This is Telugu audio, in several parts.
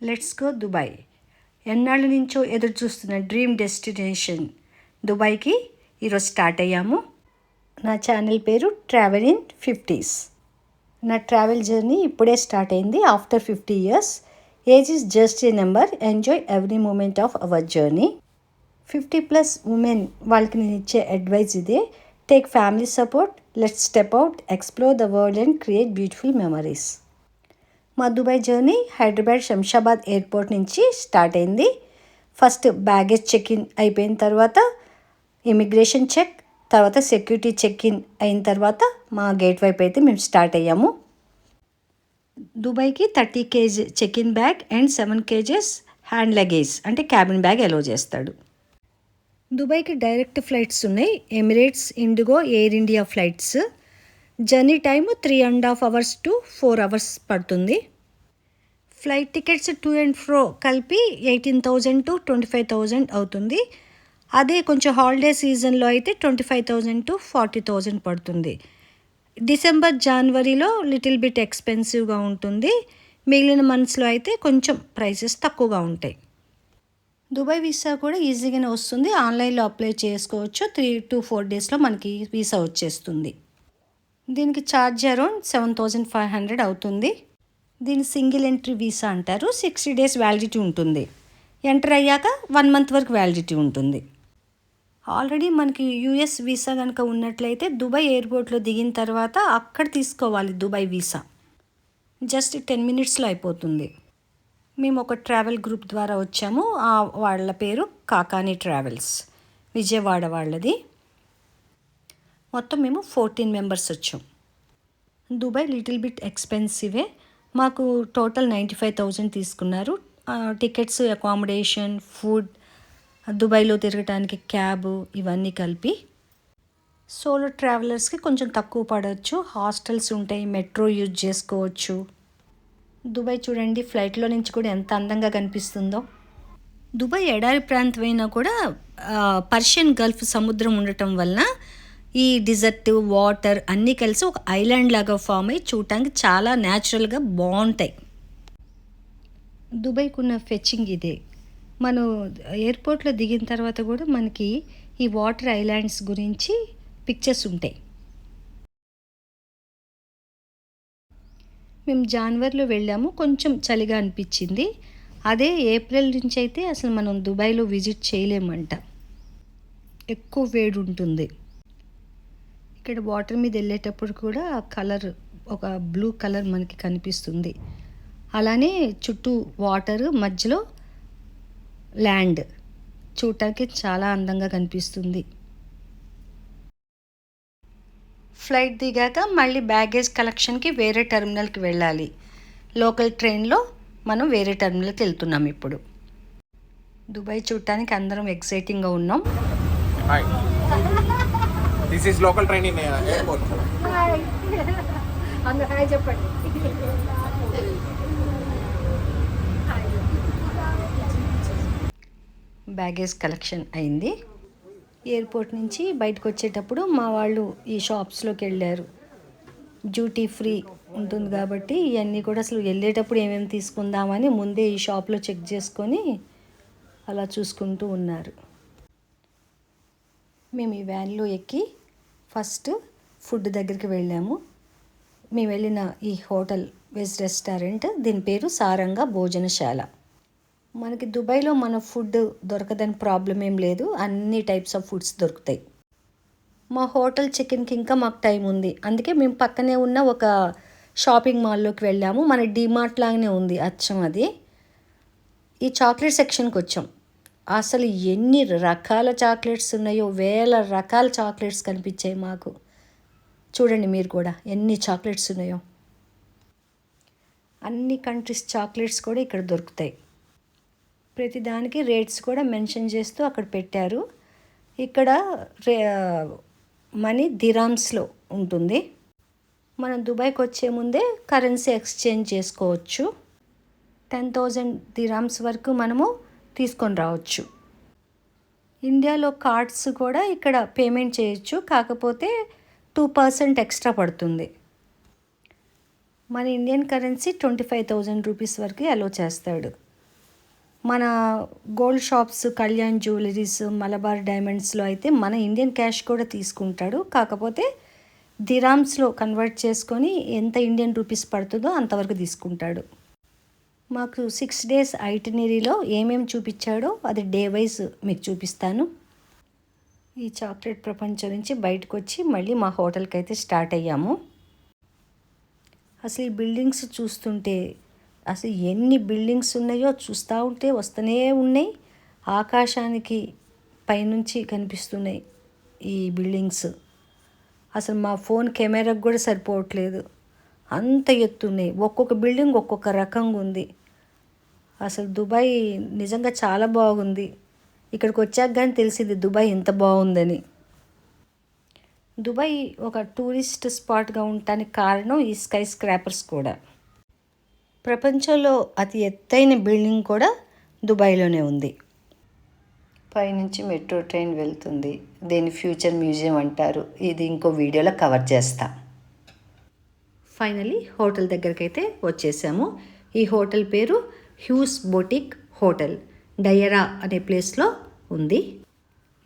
Let's go Dubai. ఎన్నాళ్ళ నుంచో ఎదురు చూస్తున్న డ్రీమ్ డెస్టినేషన్ దుబాయ్కి ఈరోజు స్టార్ట్ అయ్యాము. నా ఛానల్ పేరు ట్రావెల్ ఇన్ 50s. నా ట్రావెల్ జర్నీ ఇప్పుడే స్టార్ట్ అయింది. After 50 years. Age is just a number. Enjoy every moment of our journey. 50+ women వాళ్ళకి నేను ఇచ్చే అడ్వైజ్ ఇదే. Take family support, let's step out, explore the world and create beautiful memories. మా దుబాయ్ జర్నీ హైదరాబాద్ శంషాబాద్ ఎయిర్పోర్ట్ నుంచి స్టార్ట్ అయింది. ఫస్ట్ బ్యాగేజ్ చెక్-ఇన్ అయిపోయిన తర్వాత ఇమిగ్రేషన్ చెక్, తర్వాత సెక్యూరిటీ చెక్-ఇన్ అయిన తర్వాత మా గేట్ వైపు అయితే మేము స్టార్ట్ అయ్యాము. దుబాయ్కి 30 kg check-in bag and 7 kg hand luggage అంటే క్యాబిన్ బ్యాగ్ అలో చేస్తాడు. దుబాయ్కి డైరెక్ట్ ఫ్లైట్స్ ఉన్నాయి. Emirates, IndiGo, air India flights. Journey time 3.5 hours to 4 hours పడుతుంది. Flight tickets to and fro కలిపి 18,000 to 25,000 అవుతుంది. అదే కొంచెం హాలిడే సీజన్లో అయితే 25,000 to 40,000 పడుతుంది. డిసెంబర్, జనవరిలో లిటిల్ బిట్ ఎక్స్పెన్సివ్గా ఉంటుంది. మిగిలిన మంత్స్లో అయితే కొంచెం ప్రైసెస్ తక్కువగా ఉంటాయి. దుబాయ్ వీసా కూడా ఈజీగానే వస్తుంది. ఆన్లైన్లో అప్లై చేసుకోవచ్చు. 3 to 4 daysలో మనకి వీసా వచ్చేస్తుంది. దీనికి ఛార్జ్ అరౌండ్ 7,500 అవుతుంది. దీని సింగిల్ ఎంట్రీ వీసా అంటారు. 60 days వ్యాలిడిటీ ఉంటుంది. ఎంటర్ అయ్యాక 1 month వరకు వ్యాలిడిటీ ఉంటుంది. ఆల్రెడీ మనకి యూఎస్ వీసా కనుక ఉన్నట్లయితే దుబాయ్ ఎయిర్పోర్ట్లో దిగిన తర్వాత అక్కడ తీసుకోవాలి దుబాయ్ వీసా. జస్ట్ 10 minutesలో అయిపోతుంది. మేము ఒక ట్రావెల్ గ్రూప్ ద్వారా వచ్చాము. వాళ్ళ పేరు కాకాని ట్రావెల్స్, విజయవాడ వాళ్ళది. మొత్తం మేము 14 members వచ్చాం. దుబాయ్ లిటిల్ బిట్ ఎక్స్పెన్సివే. మాకు టోటల్ 95,000 తీసుకున్నారు. టికెట్స్, అకామిడేషన్, ఫుడ్, దుబాయ్లో తిరగటానికి క్యాబ్ ఇవన్నీ కలిపి. సోలో ట్రావెలర్స్కి కొంచెం తక్కువ పడవచ్చు. హాస్టల్స్ ఉంటాయి, మెట్రో యూజ్ చేసుకోవచ్చు. దుబాయ్ చూడండి, ఫ్లైట్లో నుంచి కూడా ఎంత అందంగా కనిపిస్తుందో. దుబాయ్ ఎడారి ప్రాంతమైనా కూడా పర్షియన్ గల్ఫ్ సముద్రం ఉండటం వలన ఈ డిజర్ట్, వాటర్ అన్నీ కలిసి ఒక ఐలాండ్ లాగా ఫామ్ అయ్యి చూడటానికి చాలా న్యాచురల్గా బాగుంటాయి. దుబాయ్కి ఉన్న ఫెచ్చింగ్ ఇదే. మనం ఎయిర్పోర్ట్లో దిగిన తర్వాత కూడా మనకి ఈ వాటర్ ఐలాండ్స్ గురించి పిక్చర్స్ ఉంటాయి. మేము జనవరిలో వెళ్ళాము. కొంచెం చలిగా అనిపించింది. అదే ఏప్రిల్ నుంచి అయితే అసలు మనం దుబాయ్లో విజిట్ చేయలేమంట. ఎక్కువ వేడి ఉంటుంది. ఇక్కడ వాటర్ మీద వెళ్ళేటప్పుడు కూడా ఆ కలర్ ఒక బ్లూ కలర్ మనకి కనిపిస్తుంది. అలానే చుట్టూ వాటర్, మధ్యలో ల్యాండ్ చూడటానికి చాలా అందంగా కనిపిస్తుంది. ఫ్లైట్ దిగాక మళ్ళీ బ్యాగేజ్ కలెక్షన్కి వేరే టెర్మినల్కి వెళ్ళాలి. లోకల్ ట్రైన్లో మనం వేరే టెర్మినల్కి వెళ్తున్నాం ఇప్పుడు. దుబాయ్ చూడటానికి అందరం ఎక్సైటింగ్గా ఉన్నాం. This is local train in airport. Hi. అందరూ హాయ్ చెప్పండి. బ్యాగేజ్ కలెక్షన్ అయింది. ఎయిర్పోర్ట్ నుంచి బయటకు వచ్చేటప్పుడు మా వాళ్ళు ఈ షాప్స్లోకి వెళ్ళారు. డ్యూటీ ఫ్రీ ఉంటుంది కాబట్టి ఇవన్నీ కూడా అసలు వెళ్ళేటప్పుడు ఏమేమి తీసుకుందామని ముందే ఈ షాప్లో చెక్ చేసుకొని అలా చూసుకుంటూ ఉన్నారు. మేము ఈ వ్యాన్లో ఎక్కి ఫస్ట్ ఫుడ్ దగ్గరికి వెళ్ళాము. మేము వెళ్ళిన ఈ హోటల్ వెజ్ రెస్టారెంట్, దీని పేరు సారంగా భోజనశాల. మనకి దుబాయ్లో మన ఫుడ్ దొరకదని ప్రాబ్లం ఏం లేదు. అన్ని టైప్స్ ఆఫ్ ఫుడ్స్ దొరుకుతాయి. మా హోటల్ చెక్-ఇన్కి ఇంకా మాకు టైం ఉంది. అందుకే మేము పక్కనే ఉన్న ఒక షాపింగ్ మాల్లోకి వెళ్ళాము. మన డిమార్ట్ లాగానే ఉంది అచ్చం అది. ఈ చాక్లెట్ సెక్షన్కి వచ్చాం. అసలు ఎన్ని రకాల చాక్లెట్స్ ఉన్నాయో, వేల రకాల చాక్లెట్స్ కనిపించాయి మాకు. చూడండి మీరు కూడా ఎన్ని చాక్లెట్స్ ఉన్నాయో. అన్ని కంట్రీస్ చాక్లెట్స్ కూడా ఇక్కడ దొరుకుతాయి. ప్రతిదానికి రేట్స్ కూడా మెన్షన్ చేస్తూ అక్కడ పెట్టారు. ఇక్కడ మనీ దిరామ్స్లో ఉంటుంది. మనం దుబాయ్కి వచ్చే ముందే కరెన్సీ ఎక్స్చేంజ్ చేసుకోవచ్చు. 10,000 దిరామ్స్ వరకు మనము తీసుకొని రావచ్చు. ఇండియాలో కార్డ్స్ కూడా ఇక్కడ పేమెంట్ చేయొచ్చు. కాకపోతే 2% ఎక్స్ట్రా పడుతుంది. మన ఇండియన్ కరెన్సీ 25,000 రూపీస్ వరకు అలో చేస్తాడు. మన gold shops, Kalyan jewelleries, Malabar డైమండ్స్లో అయితే మన ఇండియన్ క్యాష్ కూడా తీసుకుంటాడు. కాకపోతే దిరామ్స్లో కన్వర్ట్ చేసుకొని ఎంత ఇండియన్ రూపీస్ పడుతుందో అంతవరకు తీసుకుంటాడు. మాకు 6 days ఐటినరీలో ఏమేమి చూపించాడో అది డే వైజ్ మీకు చూపిస్తాను. ఈ చాక్లెట్ ప్రపంచం నుంచి బయటకు వచ్చి మళ్ళీ మా హోటల్కి అయితే స్టార్ట్ అయ్యాము. అసలు ఈ బిల్డింగ్స్ చూస్తుంటే అసలు ఎన్ని బిల్డింగ్స్ ఉన్నాయో చూస్తూ ఉంటే వస్తూనే ఉన్నాయి. ఆకాశానికి పైనుంచి కనిపిస్తున్నాయి ఈ బిల్డింగ్స్. అసలు మా ఫోన్ కెమెరాకు కూడా సరిపోవట్లేదు, అంత ఎత్తున్నాయి. ఒక్కొక్క బిల్డింగ్ ఒక్కొక్క రకంగా ఉంది. అసలు దుబాయ్ నిజంగా చాలా బాగుంది. ఇక్కడికి వచ్చాక కానీ తెలిసింది దుబాయ్ ఎంత బాగుందని. దుబాయ్ ఒక టూరిస్ట్ స్పాట్గా ఉండటానికి కారణం ఈ స్కై స్క్రాపర్స్ కూడా. ప్రపంచంలో అతి ఎత్తైన బిల్డింగ్ కూడా దుబాయ్లోనే ఉంది. పైనుంచి మెట్రో ట్రైన్ వెళ్తుంది. దీన్ని ఫ్యూచర్ మ్యూజియం అంటారు. ఇది ఇంకో వీడియోలో కవర్ చేస్తా. ఫైనలీ హోటల్ దగ్గరికి అయితే వచ్చేసాము. ఈ హోటల్ పేరు హ్యూస్ బొటిక్ హోటల్, డయరా అనే ప్లేస్లో ఉంది.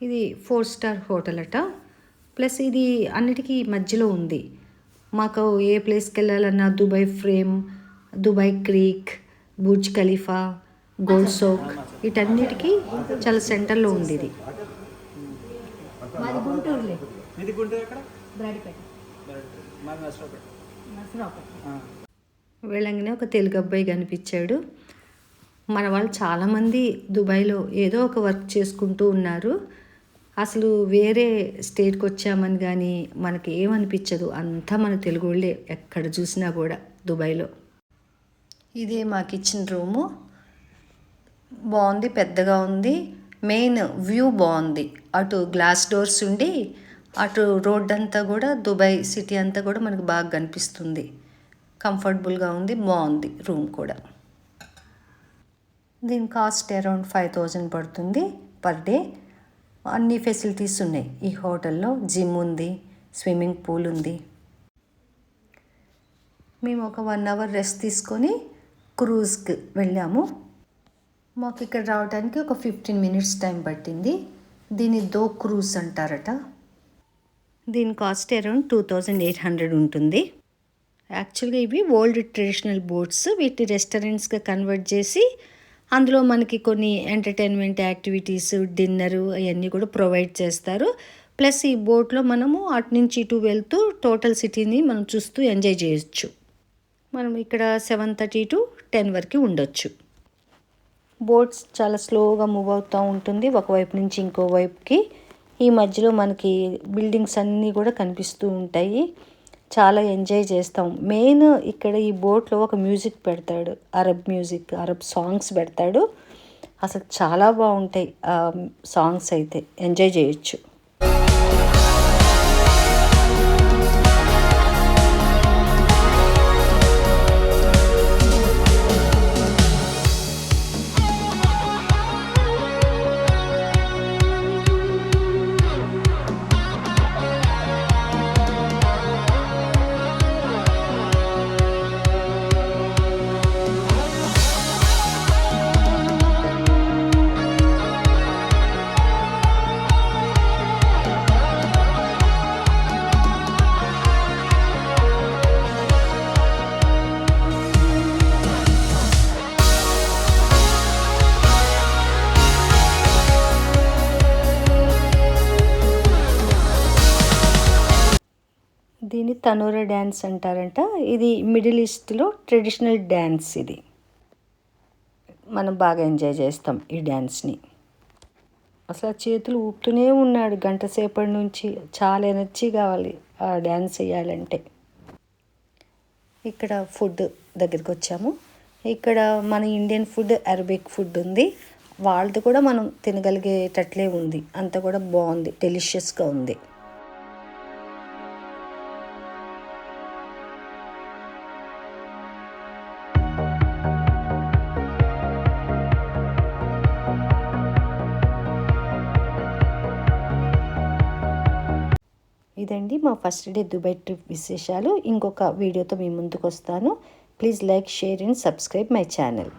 ఇది 4 star హోటల్ అట. ప్లస్ ఇది అన్నిటికీ మధ్యలో ఉంది. మాకు ఏ ప్లేస్కి వెళ్ళాలన్నా Dubai frame, Dubai creek, Burj Khalifa, gold soak వీటన్నిటికీ చాలా సెంటర్లో ఉంది ఇది. మాది గుంటూరులే. ఇది గుంటూరు ఎక్కడ? బ్రాడిపేట. మాది నర్సరావుపేట. వెళ్ళంగానే ఒక తెలుగు అబ్బాయి కనిపించాడు. మన వాళ్ళు చాలామంది దుబాయ్లో ఏదో ఒక వర్క్ చేసుకుంటూ ఉన్నారు. అసలు వేరే స్టేట్కి వచ్చామని కానీ మనకి ఏమనిపించదు, అంతా మన తెలుగు వాళ్ళే ఎక్కడ చూసినా కూడా దుబాయ్లో. ఇదే మా కిచెన్ రూము. బాగుంది, పెద్దగా ఉంది. మెయిన్ వ్యూ బాగుంది. అటు గ్లాస్ డోర్స్ ఉండి అటు రోడ్ అంతా కూడా దుబాయ్ సిటీ అంతా కూడా మనకు బాగా కనిపిస్తుంది. కంఫర్టబుల్గా ఉంది, బాగుంది రూమ్ కూడా. దీని కాస్ట్ అరౌండ్ 5,000 పడుతుంది పర్ డే. అన్ని ఫెసిలిటీస్ ఉన్నాయి ఈ హోటల్లో. జిమ్ ఉంది, స్విమ్మింగ్ పూల్ ఉంది. మేము ఒక 1 hour రెస్ట్ తీసుకొని క్రూజ్కి వెళ్ళాము. మాకు ఇక్కడ రావడానికి ఒక 15 minutes టైం పట్టింది. దీన్ని దో క్రూజ్ అంటారట. దీని కాస్ట్ అరౌండ్ 2,800 ఉంటుంది. యాక్చువల్గా ఇవి ఓల్డ్ ట్రెడిషనల్ బోట్స్. వీటిని రెస్టారెంట్స్గా కన్వర్ట్ చేసి అందులో మనకి కొన్ని ఎంటర్టైన్మెంట్ యాక్టివిటీస్, డిన్నరు అవన్నీ కూడా ప్రొవైడ్ చేస్తారు. ప్లస్ ఈ బోట్లో మనము అటు నుంచి ఇటు వెళ్తూ టోటల్ సిటీని మనం చూస్తూ ఎంజాయ్ చేయొచ్చు. మనం ఇక్కడ 7:30 to 10 వరకు ఉండొచ్చు. బోట్స్ చాలా స్లోగా మూవ్ అవుతూ ఉంటుంది ఒకవైపు నుంచి ఇంకో వైపుకి. ఈ మధ్యలో మనకి బిల్డింగ్స్ అన్నీ కూడా కనిపిస్తూ ఉంటాయి. చాలా ఎంజాయ్ చేస్తాం. మెయిన్ ఇక్కడ ఈ బోట్లో ఒక మ్యూజిక్ పెడతాడు, అరబ్ మ్యూజిక్, అరబ్ సాంగ్స్ పెడతాడు. అసలు చాలా బాగుంటాయి ఆ సాంగ్స్ అయితే, ఎంజాయ్ చేయొచ్చు. దీన్ని తనూరా డ్యాన్స్ అంటారంట. ఇది మిడిల్ ఈస్ట్లో ట్రెడిషనల్ డ్యాన్స్. ఇది మనం బాగా ఎంజాయ్ చేస్తాం ఈ డ్యాన్స్ని. అసలు చేతులు ఊపుతూనే ఉన్నాడు గంట సేపటి నుంచి. చాలా ఎనర్జీ కావాలి ఆ డ్యాన్స్ వేయాలంటే. ఇక్కడ ఫుడ్ దగ్గరికి వచ్చాము. ఇక్కడ మన ఇండియన్ ఫుడ్, అరబిక్ ఫుడ్ ఉంది. వాళ్ళది కూడా మనం తినగలిగేటట్లే ఉంది. అంతా కూడా బాగుంది, డెలిషియస్గా ఉంది. ఇదండి మా ఫస్ట్ డే దుబాయ్ ట్రిప్ విశేషాలు. ఇంకొక వీడియోతో మీ ముందుకు వస్తాను. Please like, share and subscribe my channel.